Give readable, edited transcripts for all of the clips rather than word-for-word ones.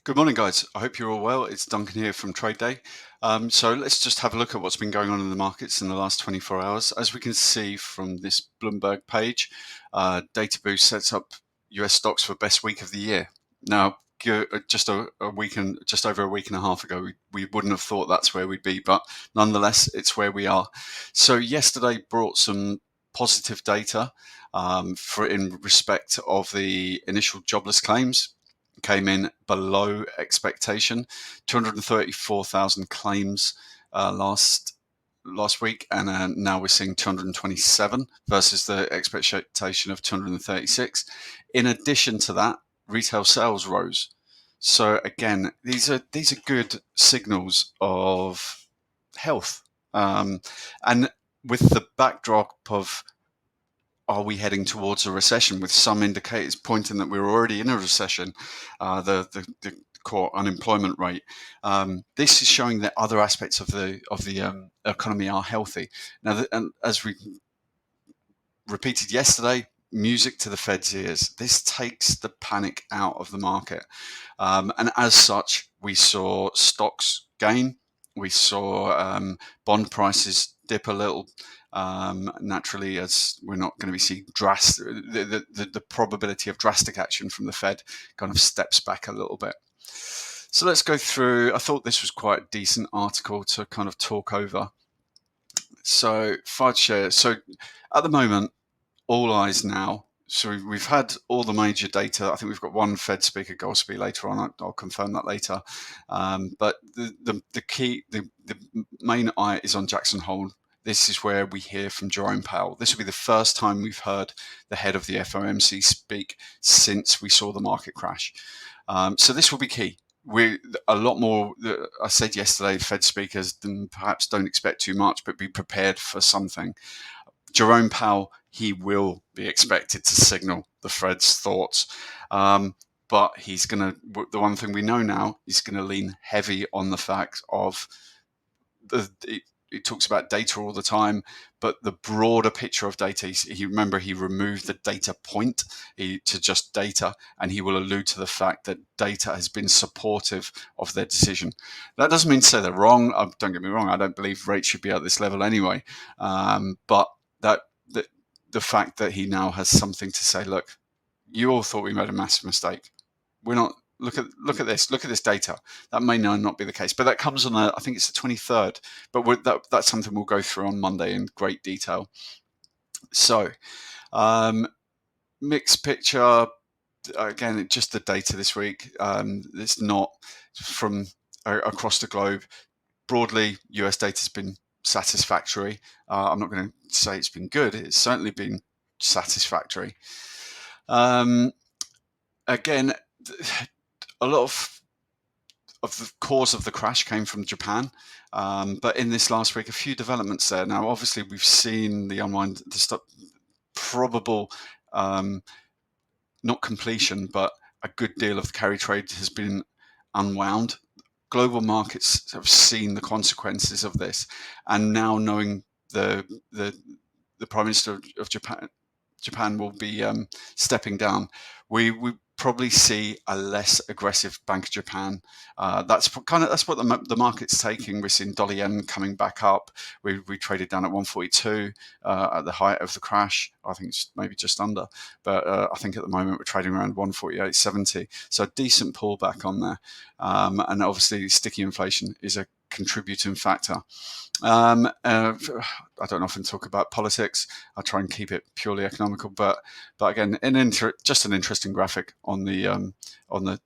Good morning, guys. I hope you're all well. It's Duncan here from Trade Day. So let's just have a look at what's been going on in the markets in the last 24 hours. As we can see from this Bloomberg page, Data Boost sets up US stocks for best week of the year. Now, just just over a week and a half ago, we wouldn't have thought that's where we'd be, but nonetheless, it's where we are. So yesterday brought some positive data in respect of the initial jobless claims. Came in below expectation. 234,000 claims last week, and now we're seeing 227 versus the expectation of 236. In addition to that, retail sales rose. So again, these are good signals of health, and with the backdrop of, are we heading towards a recession, with some indicators pointing that we're already in a recession, the core unemployment rate. This is showing that other aspects of the economy are healthy. Now, and as we repeated yesterday, music to the Fed's ears. This takes the panic out of the market. And as such, we saw stocks gain. We saw bond prices dip a little. Naturally, as we're not going to be seeing the probability of drastic action from the Fed kind of steps back a little bit. So let's go through. I thought this was quite a decent article to kind of talk over. So FUD shares. So at the moment, all eyes now. So we've had all the major data. I think we've got one Fed speaker, Goldsby, later on. I'll confirm that later. But the main eye is on Jackson Hole. This is where we hear from Jerome Powell. This will be the first time we've heard the head of the FOMC speak since we saw the market crash. So this will be key. We're a lot more. I said yesterday, Fed speakers perhaps don't expect too much, but be prepared for something. Jerome Powell, he will be expected to signal the Fed's thoughts. But he's going to, the one thing we know now, he's going to lean heavy on the fact of he talks about data all the time, but the broader picture of data, he removed the data point to just data, and he will allude to the fact that data has been supportive of their decision. That doesn't mean to say they're wrong. Don't get me wrong. I don't believe rates should be at this level anyway. But the fact that he now has something to say, look, you all thought we made a massive mistake. We're not. Look at this data. That may not be the case, but that comes on I think it's the 23rd. But that's something we'll go through on Monday in great detail. So, mixed picture. Again, just the data this week. It's not from across the globe. Broadly, US data has been satisfactory. I'm not going to say it's been good. It's certainly been satisfactory. Again, a lot of the cause of the crash came from Japan, but in this last week, a few developments there. Now, obviously, we've seen the unwind, the probable, not completion, but a good deal of the carry trade has been unwound. Global markets have seen the consequences of this, and now knowing the Prime Minister of Japan will be stepping down, we probably see a less aggressive Bank of Japan. That's what the market's taking. We're seeing dollar yen coming back up. We traded down at 142 at the height of the crash. I think it's maybe just under, but I think at the moment we're trading around 148.70. So a decent pullback on there, and obviously sticky inflation is a contributing factor. I don't often talk about politics. I try and keep it purely economical, but again, just an interesting graphic on the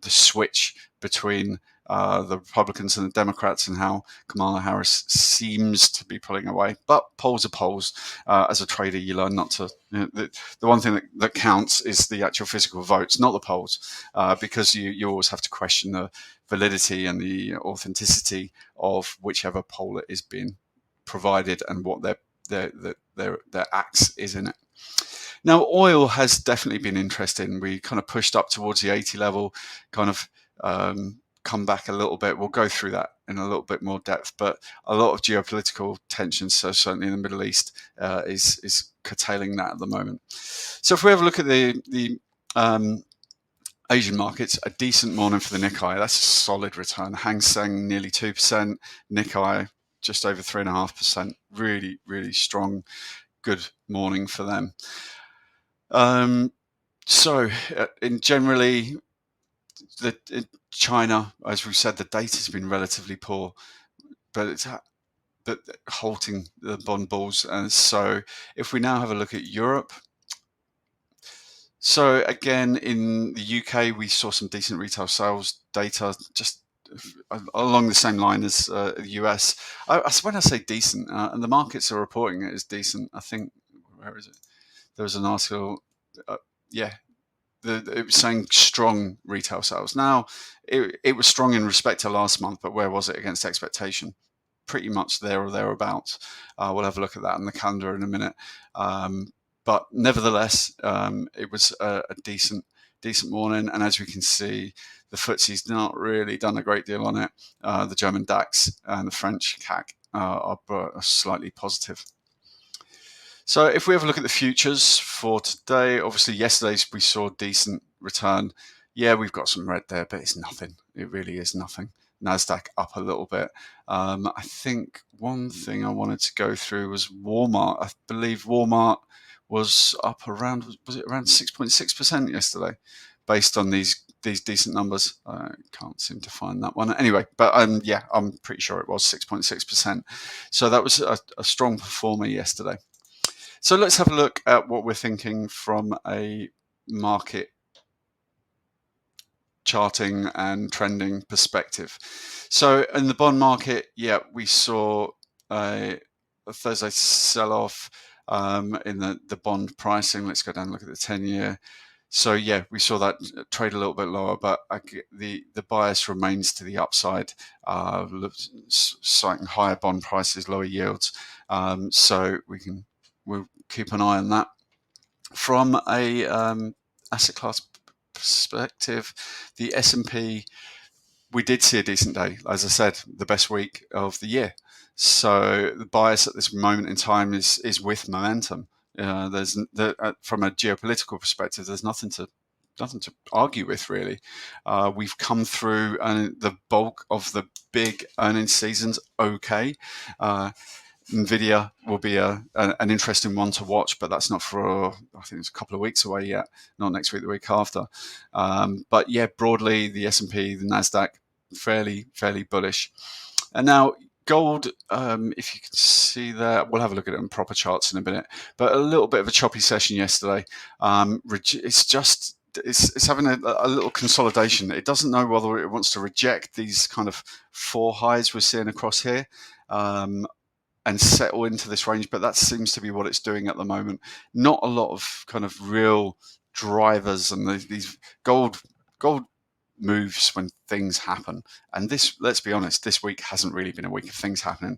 switch between the Republicans and the Democrats, and how Kamala Harris seems to be pulling away. But polls are polls. As a trader, you learn not to. The one thing that counts is the actual physical votes, not the polls, because you always have to question the validity and the authenticity of whichever poll is being provided and what their axe is in it. Now, oil has definitely been interesting. We kind of pushed up towards the 80 level, kind of come back a little bit. We'll go through that in a little bit more depth, but a lot of geopolitical tensions, so certainly in the Middle East, is curtailing that at the moment. So if we have a look at the Asian markets, a decent morning for the Nikkei. That's a solid return. Hang Seng nearly 2%, Nikkei just over 3.5%. Really, really strong, good morning for them. In generally, in China, as we said, the data's been relatively poor, but it's halting the bond bulls. And so, if we now have a look at Europe, so again in the UK, we saw some decent retail sales data, just along the same line as the US. When I say decent, and the markets are reporting it as decent, I think, where is it? There was an article, yeah, it was saying strong retail sales. Now, it was strong in respect to last month, but where was it against expectation? Pretty much there or thereabouts. We'll have a look at that in the calendar in a minute. But nevertheless, it was a decent morning. And as we can see, the FTSE's not really done a great deal on it. The German DAX and the French CAC are slightly positive. So if we have a look at the futures for today, obviously yesterday's we saw decent return. Yeah, we've got some red there, but it's nothing. It really is nothing. NASDAQ up a little bit. I think one thing I wanted to go through was Walmart. I believe Walmart was up around, was it around 6.6% yesterday, based on these decent numbers. I can't seem to find that one. Anyway, but yeah, I'm pretty sure it was 6.6%. So that was a strong performer yesterday. So let's have a look at what we're thinking from a market charting and trending perspective. So in the bond market, yeah, we saw a Thursday sell-off in the bond pricing. Let's go down and look at the 10-year. So yeah, we saw that trade a little bit lower, but the bias remains to the upside, citing higher bond prices, lower yields. So we'll keep an eye on that. From a asset class perspective, the S&P, we did see a decent day. As I said, the best week of the year. So the bias at this moment in time is with momentum. From a geopolitical perspective, there's nothing to argue with, really. We've come through the bulk of the big earnings seasons okay. Nvidia will be an interesting one to watch, but that's not for, I think it's a couple of weeks away yet, not next week, the week after. But yeah, broadly, the S&P, the NASDAQ, fairly bullish. And now gold, if you can see there, we'll have a look at it in proper charts in a minute, but a little bit of a choppy session yesterday. It's having a little consolidation. It doesn't know whether it wants to reject these kind of four highs we're seeing across here, and settle into this range, but that seems to be what it's doing at the moment. Not a lot of kind of real drivers, and these gold moves when things happen. And this, let's be honest, this week hasn't really been a week of things happening.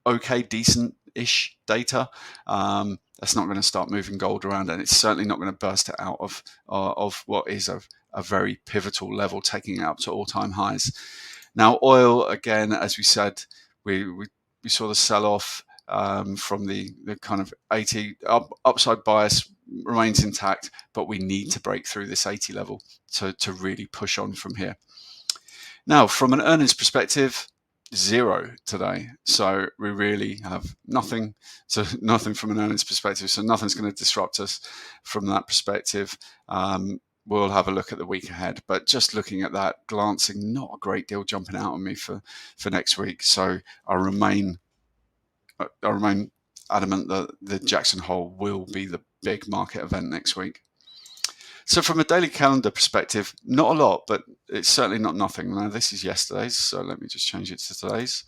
Okay, decent-ish data. That's not going to start moving gold around, and it's certainly not going to burst it out of what is a very pivotal level, taking it up to all-time highs. Now, oil, again, as we said, we saw the sell-off from the kind of 80 upside bias remains intact, but we need to break through this 80 level to really push on from here. Now, from an earnings perspective, zero today. So we really have nothing. So nothing from an earnings perspective. So nothing's going to disrupt us from that perspective. We'll have a look at the week ahead, but just looking at that, glancing, not a great deal jumping out on me for next week. So I remain adamant that the Jackson Hole will be the big market event next week. So from a daily calendar perspective, not a lot, but it's certainly not nothing. Now this is yesterday's, so let me just change it to today's.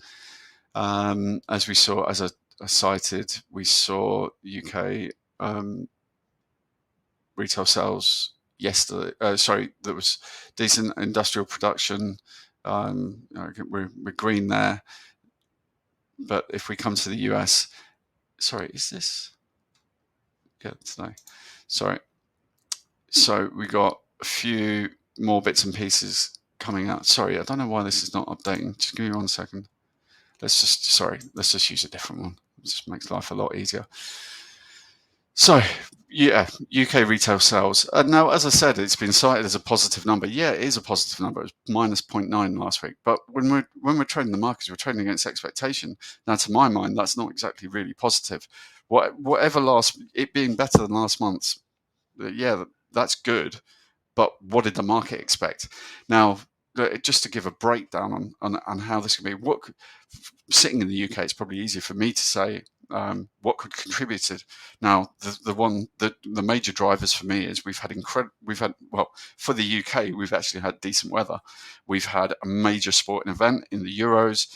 As we saw, as I cited, we saw UK retail sales yesterday. There was decent industrial production. We're green there. But if we come to the US, sorry, is this? Yeah, today. Sorry. So we got a few more bits and pieces coming out. Sorry, I don't know why this is not updating. Just give me 1 second. Let's just use a different one. It just makes life a lot easier. So, yeah, UK retail sales. Now, as I said, it's been cited as a positive number. Yeah, it is a positive number. It was minus zero point 0.9 last week. But when we're trading the markets, we're trading against expectation. Now, to my mind, that's not exactly really positive. Whatever last it being better than last month's, yeah, that's good. But what did the market expect? Now, just to give a breakdown on how this can be, sitting in the UK, it's probably easier for me to say what could contributed. Now, the major drivers for me is we've had well for the UK, we've actually had decent weather. We've had a major sporting event in the Euros.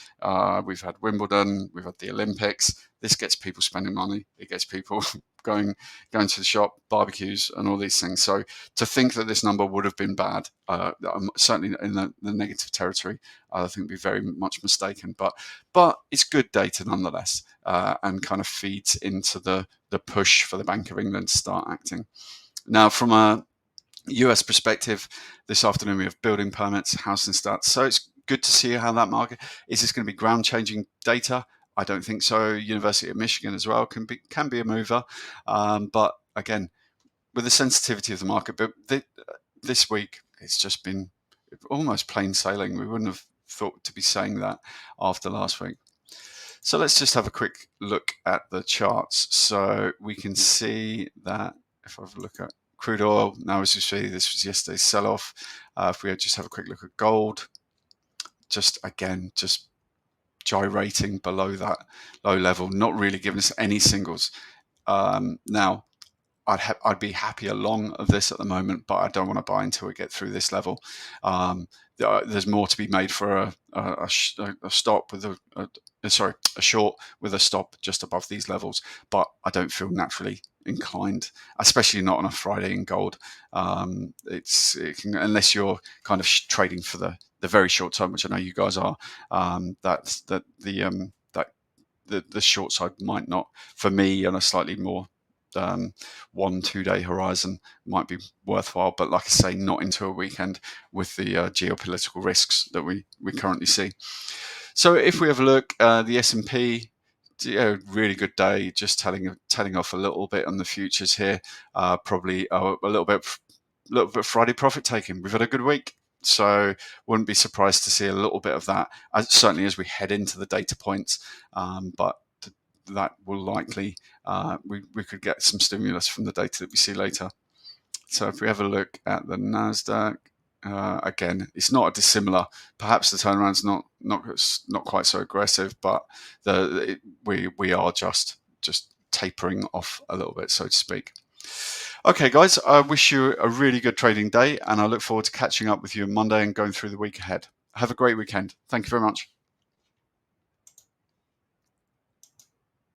We've had Wimbledon. We've had the Olympics. This gets people spending money. It gets people going to the shop, barbecues, and all these things. So to think that this number would have been bad, certainly in the negative territory, I think would be very much mistaken. But it's good data nonetheless, and kind of feeds into the push for the Bank of England to start acting. Now, from a US perspective, this afternoon we have building permits, housing stats. So it's good to see how that market is. This going to be ground changing data? I don't think so. University of Michigan as well can be a mover, but again, with the sensitivity of the market. But this week it's just been almost plain sailing. We wouldn't have thought to be saying that after last week. So let's just have a quick look at the charts. So we can see that if I have a look at crude oil, now as you see, this was yesterday's sell-off. If we just have a quick look at gold, just gyrating below that low level, not really giving us any signals. Now, I'd be happy along of this at the moment, but I don't want to buy until we get through this level. There's more to be made for a stop with a short with a stop just above these levels, but I don't feel naturally inclined, especially not on a Friday in gold. Unless you're kind of trading for the very short term, which I know you guys are. The short side might not, for me, on a slightly more 1-2 day horizon might be worthwhile, but like I say, not into a weekend with the geopolitical risks that we currently see. So if we have a look, the S&P, really good day, just telling off a little bit on the futures here, probably a little bit Friday profit taking. We've had a good week, so wouldn't be surprised to see a little bit of that, certainly as we head into the data points, but that will likely, we could get some stimulus from the data that we see later. So if we have a look at the Nasdaq, again, it's not a dissimilar. Perhaps the turnaround's not quite so aggressive, but we are just tapering off a little bit, so to speak. Okay, guys, I wish you a really good trading day, and I look forward to catching up with you on Monday and going through the week ahead. Have a great weekend. Thank you very much.